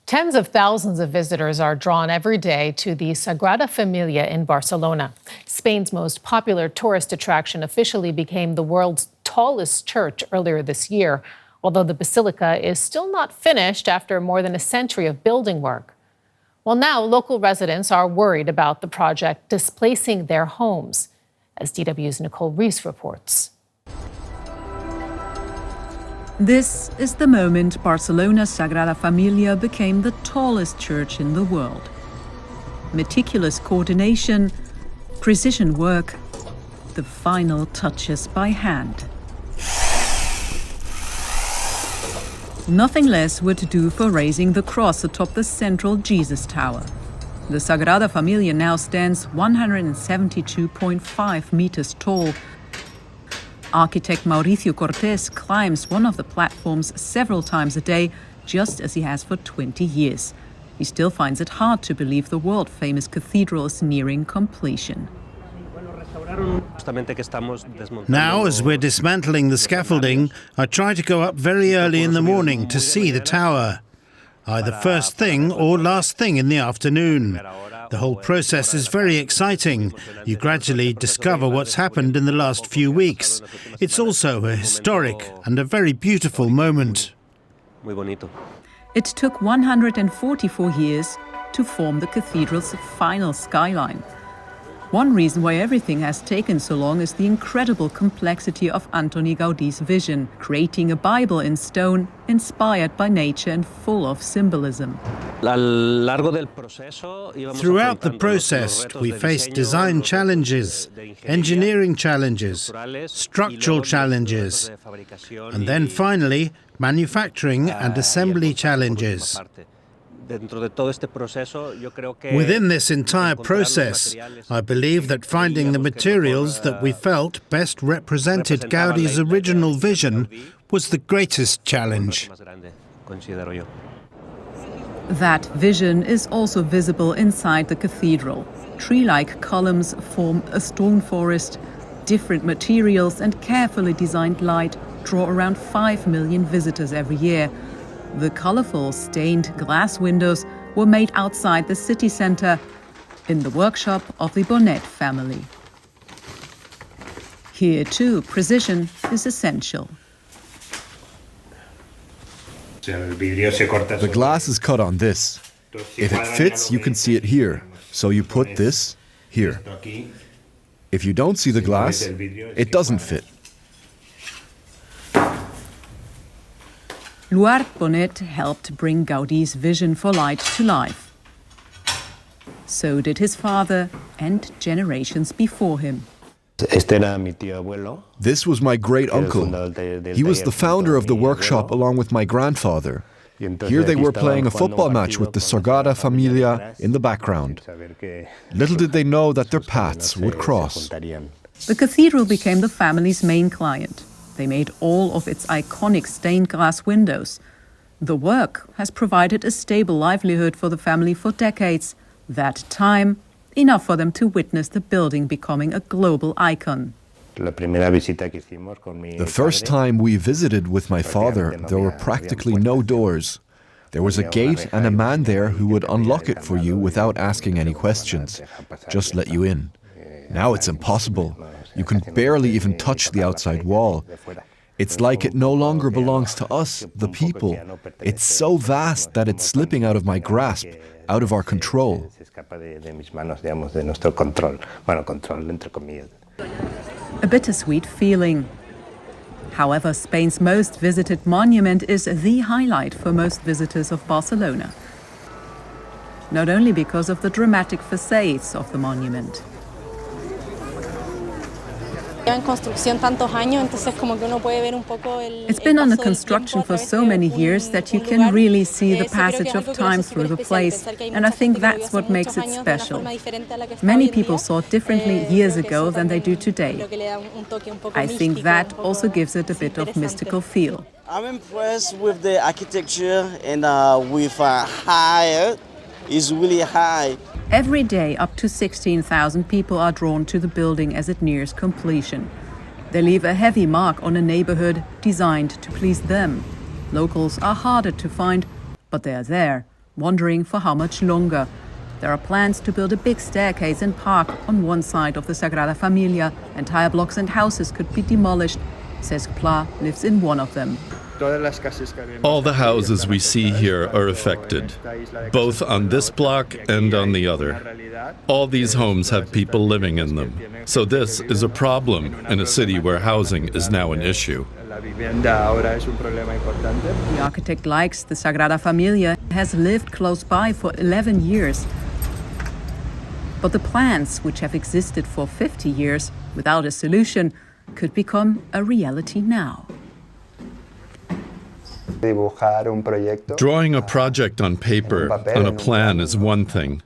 Tens of thousands of visitors are drawn every day to the Sagrada Familia in Barcelona. Spain's most popular tourist attraction officially became the world's tallest church earlier this year, although the basilica is still not finished after more than a century of building work. Well, now local residents are worried about the project displacing their homes, as DW's Nicole reports. This is the moment Barcelona's Sagrada Familia became the tallest church in the world. Meticulous coordination, precision work, the final touches by hand. Nothing less would do for raising the cross atop the central Jesus Tower. The Sagrada Familia now stands 172.5 meters tall. Architect Mauricio Cortés climbs one of the platforms several times a day, just as he has for 20 years. He still finds it hard to believe the world-famous cathedral is nearing completion. Now, as we're dismantling the scaffolding, I try to go up very early in the morning to see the tower, either first thing or last thing in the afternoon. The whole process is very exciting. You gradually discover what's happened in the last few weeks. It's also a historic and a very beautiful moment. It took 144 years to form the cathedral's final skyline. One reason why everything has taken so long is the incredible complexity of Antoni Gaudi's vision, creating a Bible in stone, inspired by nature and full of symbolism. Throughout the process, we faced design challenges, engineering challenges, structural challenges, and then finally, manufacturing and assembly challenges. Within this entire process, I believe that finding the materials that we felt best represented Gaudi's original vision was the greatest challenge. That vision is also visible inside the cathedral. Tree-like columns form a stone forest. Different materials and carefully designed light draw around 5 million visitors every year. The colorful stained glass windows were made outside the city center, in the workshop of the Bonet family. Here too, precision is essential. The glass is cut on this. If it fits, you can see it here. So you put this here. If you don't see the glass, it doesn't fit. Luard Bonet helped bring Gaudi's vision for light to life. So did his father and generations before him. This was my great-uncle. He was the founder of the workshop along with my grandfather. Here they were playing a football match with the Sagrada Familia in the background. Little did they know that their paths would cross. The cathedral became the family's main client. They made all of its iconic stained glass windows. The work has provided a stable livelihood for the family for decades. That time, enough for them to witness the building becoming a global icon. The first time we visited with my father, there were practically no doors. There was a gate and a man there who would unlock it for you without asking any questions, just let you in. Now it's impossible. You can barely even touch the outside wall. It's like it no longer belongs to us, the people. It's so vast that it's slipping out of my grasp, out of our control. A bittersweet feeling. However, Spain's most visited monument is the highlight for most visitors of Barcelona. Not only because of the dramatic facades of the monument. It's been under construction for so many years that you can really see the passage of time through the place, and I think that's what makes it special. Many people saw it differently years ago than they do today. I think that also gives it a bit of mystical feel. I'm impressed with the architecture and with it's really high. Every day, up to 16,000 people are drawn to the building as it nears completion. They leave a heavy mark on a neighborhood designed to please them. Locals are harder to find, but they are there. wondering for how much longer. There are plans to build a big staircase and park on one side of the Sagrada Familia. Entire blocks and houses could be demolished. Cesc Pla lives in one of them. All the houses we see here are affected, both on this block and on the other. All these homes have people living in them. So this is a problem in a city where housing is now an issue. The architect likes the Sagrada Familia, has lived close by for 11 years. But the plans, which have existed for 50 years without a solution, could become a reality now. Drawing a project on paper, on a plan, is one thing.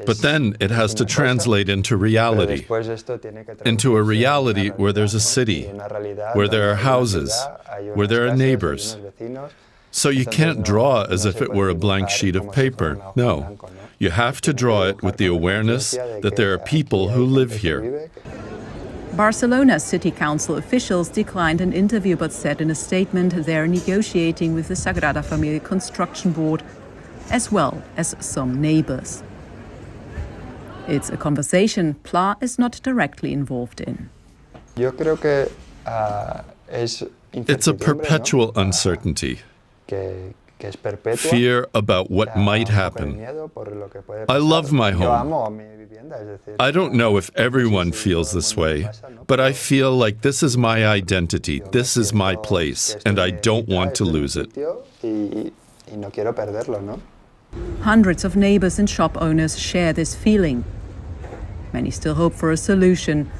But then it has to translate into reality, into a reality where there's a city, where there are houses, where there are neighbors. So you can't draw as if it were a blank sheet of paper. No, you have to draw it with the awareness that there are people who live here. Barcelona city council officials declined an interview but said in a statement they're negotiating with the Sagrada Familia construction board, as well as some neighbors. It's a conversation Pla is not directly involved in. It's a perpetual uncertainty. Fear about what might happen. I love my home. I don't know if everyone feels this way, but I feel like this is my identity, this is my place, and I don't want to lose it. Hundreds of neighbors and shop owners share this feeling. Many still hope for a solution.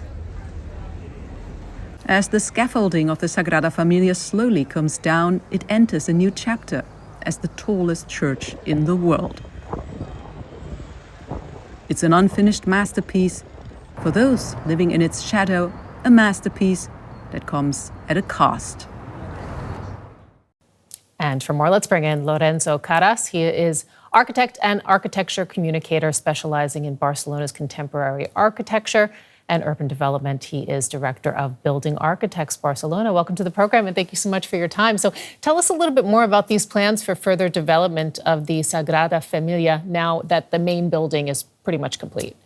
As the scaffolding of the Sagrada Familia slowly comes down, it enters a new chapter as the tallest church in the world. It's an unfinished masterpiece. For those living in its shadow, a masterpiece that comes at a cost. And for more, let's bring in Lorenzo Karasz. He is architect and architecture communicator specializing in Barcelona's contemporary architecture and urban development. He is director of Building Architects Barcelona. Welcome to the program, and thank you so much for your time. So tell us a little bit more about these plans for further development of the Sagrada Familia now that the main building is pretty much complete.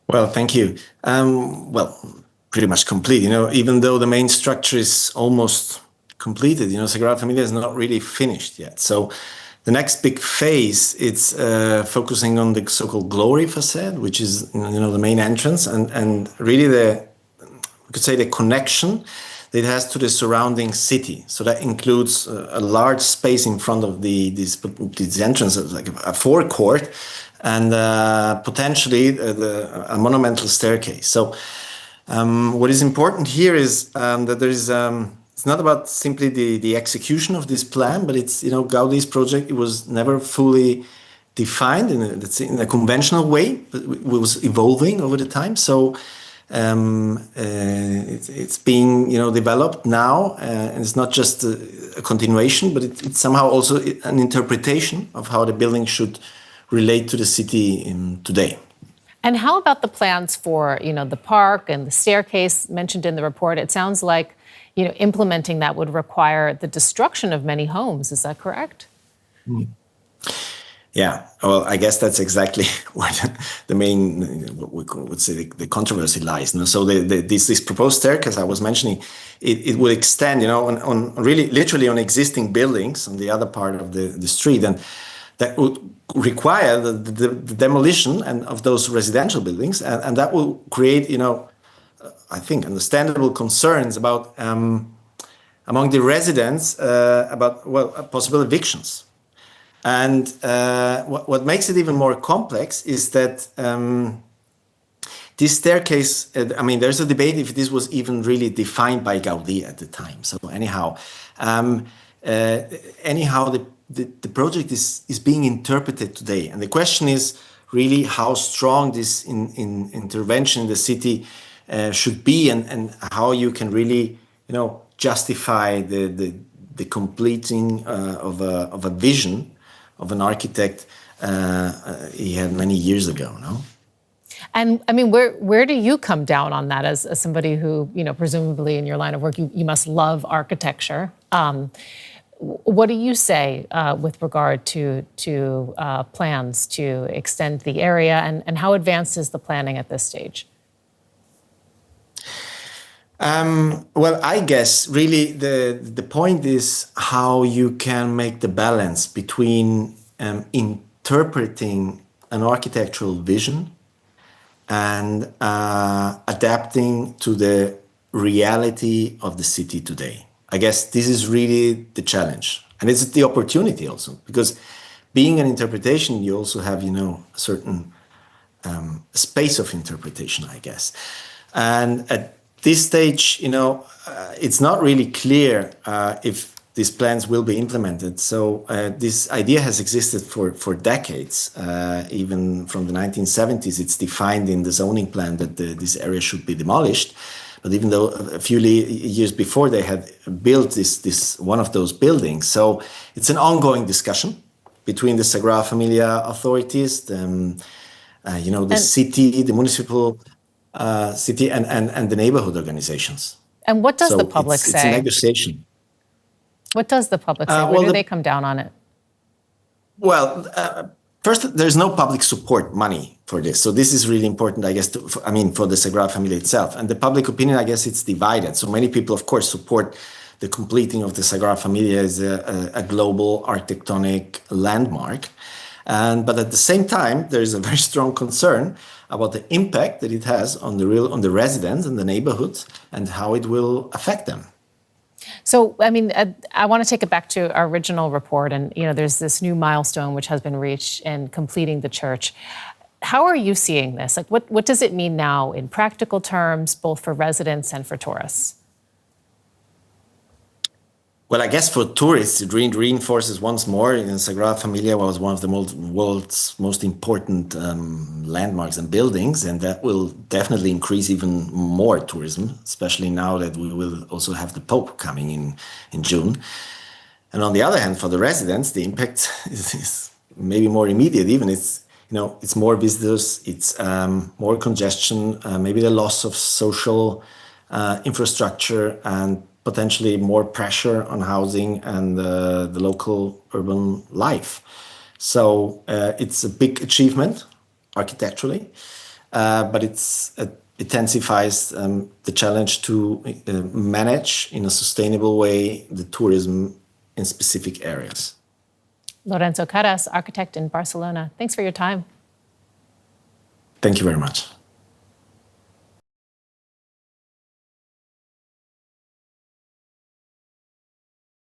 Well, thank you. Pretty much complete. Even though the main structure is almost completed, Sagrada Familia is not really finished yet. So the next big phase, it's focusing on the so-called glory facade, which is the main entrance, and really we could say the connection that it has to the surrounding city. So that includes a large space in front of these entrances, like a forecourt, and potentially a monumental staircase. So what is important here is that there is. It's not about simply the execution of this plan, but it's, Gaudi's project, it was never fully defined in a conventional way, but it was evolving over the time. So it's being, developed now, and it's not just a continuation, but it's somehow also an interpretation of how the building should relate to the city today. And how about the plans for, the park and the staircase mentioned in the report? It sounds like implementing that would require the destruction of many homes. Is that correct? Yeah. Well, I guess that's exactly where the main, what we would say, the controversy lies. So this proposed staircase I was mentioning, it will extend, on really literally on existing buildings on the other part of the street, and that would require the demolition of those residential buildings, and that will create, I think, understandable concerns about among the residents about possible evictions. And what makes it even more complex is that this staircase. There's a debate if this was even really defined by Gaudi at the time. So anyhow, the project is being interpreted today, and the question is really how strong this intervention in the city should be, and how you can really, justify the completing of a vision of an architect he had many years ago. No. And where do you come down on that as somebody who, presumably in your line of work, you must love architecture. what do you say with regard to plans to extend the area, and how advanced is the planning at this stage? Well, I guess really the point is how you can make the balance between interpreting an architectural vision and adapting to the reality of the city today. I guess this is really the challenge, and it's the opportunity also, because being an interpretation, you also have, a certain space of interpretation, I guess. And at this stage, it's not really clear if these plans will be implemented. So this idea has existed for decades. Even from the 1970s, it's defined in the zoning plan that this area should be demolished. But even though a few years before they had built this one of those buildings, so it's an ongoing discussion between the Sagrada Familia authorities, the city, the municipal city, and the neighborhood organizations. And what does the public say? It's a negotiation. What does the public say? Where do they come down on it? Well, first, there's no public support money for this. So this is really important, I guess, for the Sagrada Familia itself. And the public opinion, I guess, it's divided. So many people, of course, support the completing of the Sagrada Familia as a global architectonic landmark. But at the same time, there is a very strong concern about the impact that it has on the residents and the neighborhoods and how it will affect them. So, I want to take it back to our original report, and there's this new milestone which has been reached in completing the church. How are you seeing this? Like, what does it mean now in practical terms, both for residents and for tourists? Well, I guess for tourists, it reinforces once more, Sagrada Familia was one of the world's most important landmarks and buildings, and that will definitely increase even more tourism, especially now that we will also have the Pope coming in June. And on the other hand, for the residents, the impact is maybe more immediate. Even it's more visitors, it's more congestion, maybe the loss of social infrastructure, and potentially more pressure on housing and the local urban life. So it's a big achievement architecturally, but it intensifies the challenge to manage in a sustainable way the tourism in specific areas. Lorenzo Karasz, architect in Barcelona. Thanks for your time. Thank you very much.